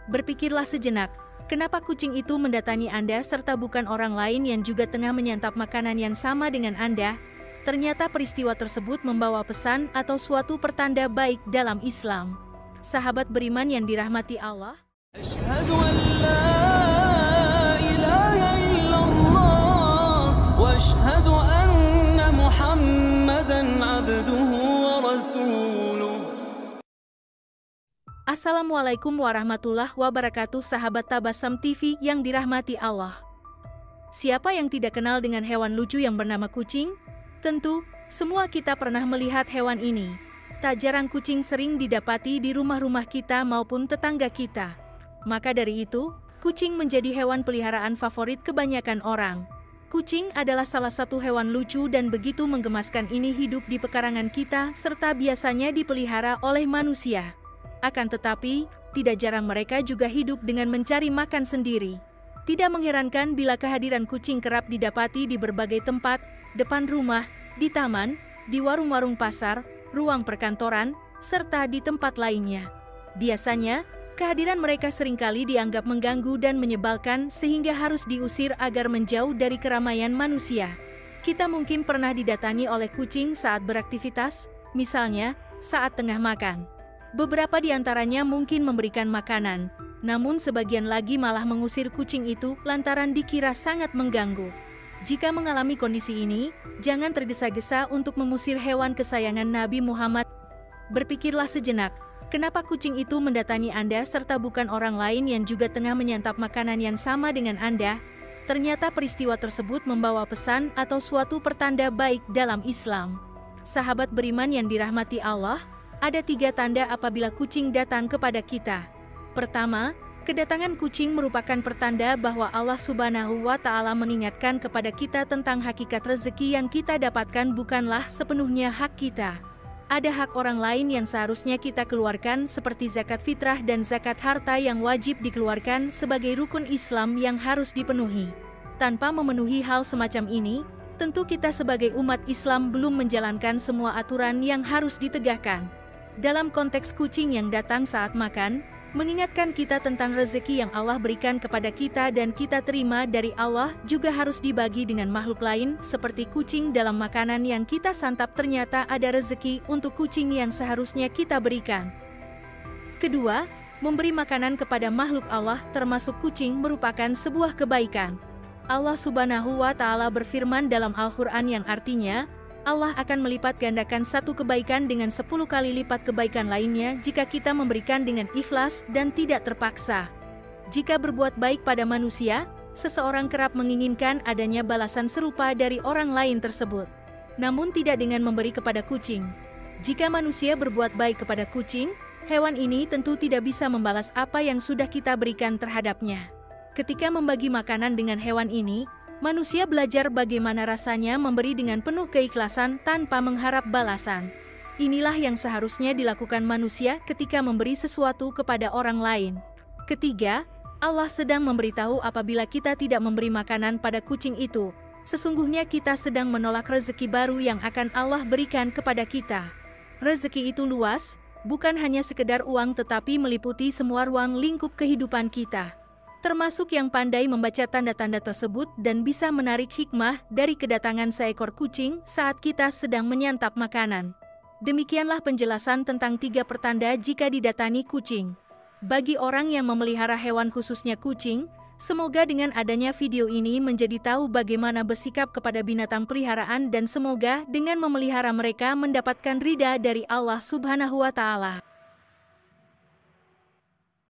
Berpikirlah sejenak, kenapa kucing itu mendatangi Anda serta bukan orang lain yang juga tengah menyantap makanan yang sama dengan Anda? Ternyata peristiwa tersebut membawa pesan atau suatu pertanda baik dalam Islam. Sahabat beriman yang dirahmati Allah, Asyhadu an la ilaha illallah wa asyhadu anna Muhammadan abduhu wa rasuluh. Assalamualaikum warahmatullahi wabarakatuh, sahabat Tabassum TV yang dirahmati Allah. Siapa yang tidak kenal dengan hewan lucu yang bernama kucing? Tentu, semua kita pernah melihat hewan ini. Tak jarang kucing sering didapati di rumah-rumah kita maupun tetangga kita. Maka dari itu, kucing menjadi hewan peliharaan favorit kebanyakan orang. Kucing adalah salah satu hewan lucu dan begitu menggemaskan ini hidup di pekarangan kita serta biasanya dipelihara oleh manusia. Akan tetapi, tidak jarang mereka juga hidup dengan mencari makan sendiri. Tidak mengherankan bila kehadiran kucing kerap didapati di berbagai tempat, depan rumah, di taman, di warung-warung pasar, ruang perkantoran, serta di tempat lainnya. Biasanya, kehadiran mereka seringkali dianggap mengganggu dan menyebalkan sehingga harus diusir agar menjauh dari keramaian manusia. Kita mungkin pernah didatangi oleh kucing saat beraktivitas, misalnya, saat tengah makan. Beberapa di antaranya mungkin memberikan makanan, namun sebagian lagi malah mengusir kucing itu lantaran dikira sangat mengganggu. Jika mengalami kondisi ini, jangan tergesa-gesa untuk mengusir hewan kesayangan Nabi Muhammad. Berpikirlah sejenak, kenapa kucing itu mendatangi Anda serta bukan orang lain yang juga tengah menyantap makanan yang sama dengan Anda? Ternyata peristiwa tersebut membawa pesan atau suatu pertanda baik dalam Islam. Sahabat beriman yang dirahmati Allah, ada 3 tanda apabila kucing datang kepada kita. Pertama, kedatangan kucing merupakan pertanda bahwa Allah Subhanahu wa Ta'ala mengingatkan kepada kita tentang hakikat rezeki yang kita dapatkan bukanlah sepenuhnya hak kita. Ada hak orang lain yang seharusnya kita keluarkan seperti zakat fitrah dan zakat harta yang wajib dikeluarkan sebagai rukun Islam yang harus dipenuhi. Tanpa memenuhi hal semacam ini, tentu kita sebagai umat Islam belum menjalankan semua aturan yang harus ditegakkan. Dalam konteks kucing yang datang saat makan, mengingatkan kita tentang rezeki yang Allah berikan kepada kita dan kita terima dari Allah juga harus dibagi dengan makhluk lain seperti kucing dalam makanan yang kita santap ternyata ada rezeki untuk kucing yang seharusnya kita berikan. Kedua, memberi makanan kepada makhluk Allah termasuk kucing merupakan sebuah kebaikan. Allah Subhanahu wa Ta'ala berfirman dalam Al-Quran yang artinya, Allah akan melipat gandakan satu kebaikan dengan 10 kali lipat kebaikan lainnya jika kita memberikan dengan ikhlas dan tidak terpaksa. Jika berbuat baik pada manusia, seseorang kerap menginginkan adanya balasan serupa dari orang lain tersebut. Namun tidak dengan memberi kepada kucing. Jika manusia berbuat baik kepada kucing, hewan ini tentu tidak bisa membalas apa yang sudah kita berikan terhadapnya. Ketika membagi makanan dengan hewan ini, manusia belajar bagaimana rasanya memberi dengan penuh keikhlasan tanpa mengharap balasan. Inilah yang seharusnya dilakukan manusia ketika memberi sesuatu kepada orang lain. Ketiga, Allah sedang memberitahu apabila kita tidak memberi makanan pada kucing itu, sesungguhnya kita sedang menolak rezeki baru yang akan Allah berikan kepada kita. Rezeki itu luas, bukan hanya sekedar uang tetapi meliputi semua ruang lingkup kehidupan kita. Termasuk yang pandai membaca tanda-tanda tersebut dan bisa menarik hikmah dari kedatangan seekor kucing saat kita sedang menyantap makanan. Demikianlah penjelasan tentang 3 pertanda jika didatangi kucing. Bagi orang yang memelihara hewan khususnya kucing, semoga dengan adanya video ini menjadi tahu bagaimana bersikap kepada binatang peliharaan dan semoga dengan memelihara mereka mendapatkan ridha dari Allah Subhanahu wa Ta'ala.